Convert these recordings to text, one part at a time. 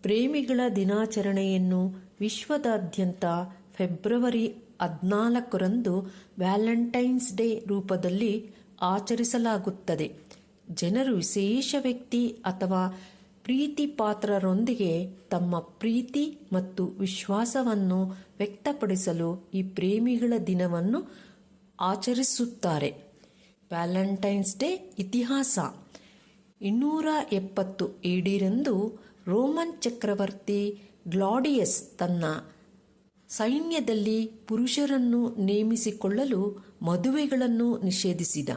ಪ್ರೇಮಿಗಳ ದಿನಾಚರಣೆಯನ್ನು ವಿಶ್ವದಾದ್ಯಂತ ಫೆಬ್ರವರಿ 14ರಂದು ವ್ಯಾಲೆಂಟೈನ್ಸ್ ಡೇ ರೂಪದಲ್ಲಿ ಆಚರಿಸಲಾಗುತ್ತದೆ. ಜನರು ವಿಶೇಷ ವ್ಯಕ್ತಿ ಅಥವಾ ಪ್ರೀತಿಪಾತ್ರರೊಂದಿಗೆ ತಮ್ಮ ಪ್ರೀತಿ ಮತ್ತು ವಿಶ್ವಾಸವನ್ನು ವ್ಯಕ್ತಪಡಿಸಲು ಈ ಪ್ರೇಮಿಗಳ ದಿನವನ್ನು ಆಚರಿಸುತ್ತಾರೆ. ವ್ಯಾಲೆಂಟೈನ್ಸ್ ಡೇ ಇತಿಹಾಸ 270 AD ರೋಮನ್ ಚಕ್ರವರ್ತಿ ಗ್ಲಾಡಿಯಸ್ ತನ್ನ ಸೈನ್ಯದಲ್ಲಿ ಪುರುಷರನ್ನು ನೇಮಿಸಿಕೊಳ್ಳಲು ಮದುವೆಗಳನ್ನು ನಿಷೇಧಿಸಿದ.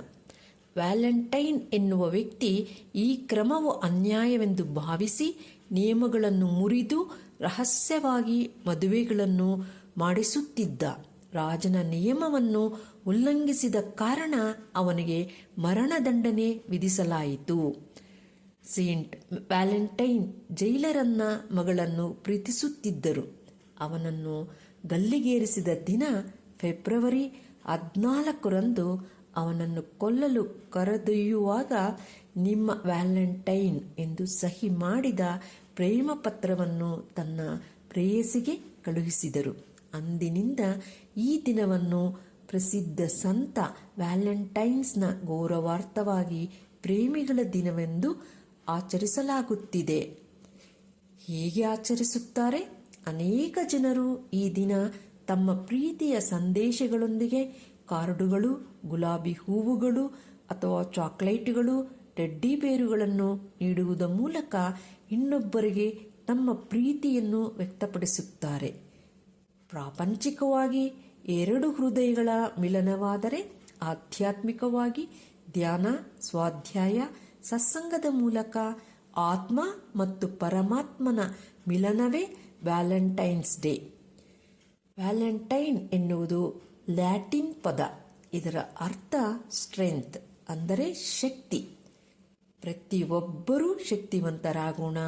ವ್ಯಾಲೆಂಟೈನ್ ಎನ್ನುವ ವ್ಯಕ್ತಿ ಈ ಕ್ರಮವು ಅನ್ಯಾಯವೆಂದು ಭಾವಿಸಿ ನಿಯಮಗಳನ್ನು ಮುರಿದು ರಹಸ್ಯವಾಗಿ ಮದುವೆಗಳನ್ನು ಮಾಡಿಸುತ್ತಿದ್ದ. ರಾಜನ ನಿಯಮವನ್ನು ಉಲ್ಲಂಘಿಸಿದ ಕಾರಣ ಅವನಿಗೆ ಮರಣದಂಡನೆ ವಿಧಿಸಲಾಯಿತು. ಸೇಂಟ್ ವ್ಯಾಲೆಂಟೈನ್ ಜೈಲರನ್ನ ಮಗಳನ್ನು ಪ್ರೀತಿಸುತ್ತಿದ್ದರು. ಅವನನ್ನು ಗಲ್ಲಿಗೇರಿಸಿದ ದಿನ ಫೆಬ್ರವರಿ 14ರಂದು. ಅವನನ್ನು ಕೊಲ್ಲಲು ಕರೆದೊಯ್ಯುವಾಗ ನಿಮ್ಮ ವ್ಯಾಲೆಂಟೈನ್ ಎಂದು ಸಹಿ ಮಾಡಿದ ಪ್ರೇಮ ಪತ್ರವನ್ನು ತನ್ನ ಪ್ರೇಯಸಿಗೆ ಕಳುಹಿಸಿದರು. ಅಂದಿನಿಂದ ಈ ದಿನವನ್ನು ಪ್ರಸಿದ್ಧ ಸಂತ ವ್ಯಾಲೆಂಟೈನ್ಸ್ನ ಗೌರವಾರ್ಥವಾಗಿ ಪ್ರೇಮಿಗಳ ದಿನವೆಂದು ಆಚರಿಸಲಾಗುತ್ತಿದೆ. ಹೇಗೆ ಆಚರಿಸುತ್ತಾರೆ? ಅನೇಕ ಜನರು ಈ ದಿನ ತಮ್ಮ ಪ್ರೀತಿಯ ಸಂದೇಶಗಳೊಂದಿಗೆ ಕಾರ್ಡುಗಳು, ಗುಲಾಬಿ ಹೂವುಗಳು ಅಥವಾ ಚಾಕೊಲೇಟುಗಳು, ಟೆಡ್ಡಿ ಬೇರುಗಳನ್ನು ನೀಡುವುದರ ಮೂಲಕ ಇನ್ನೊಬ್ಬರಿಗೆ ತಮ್ಮ ಪ್ರೀತಿಯನ್ನು ವ್ಯಕ್ತಪಡಿಸುತ್ತಾರೆ. ಪ್ರಾಪಂಚಿಕವಾಗಿ 2 ಹೃದಯಗಳ ಮಿಲನವಾದರೆ, ಆಧ್ಯಾತ್ಮಿಕವಾಗಿ ಧ್ಯಾನ, ಸ್ವಾಧ್ಯಾಯ, ಸತ್ಸಂಗದ ಮೂಲಕ ಆತ್ಮ ಮತ್ತು ಪರಮಾತ್ಮನ ಮಿಲನವೇ ವ್ಯಾಲೆಂಟೈನ್ಸ್ ಡೇ. ವ್ಯಾಲೆಂಟೈನ್ ಎನ್ನುವುದು ಲ್ಯಾಟಿನ್ ಪದ. ಇದರ ಅರ್ಥ ಸ್ಟ್ರೆಂತ್ ಅಂದರೆ ಶಕ್ತಿ. ಪ್ರತಿಯೊಬ್ಬರೂ ಶಕ್ತಿವಂತರಾಗೋಣ.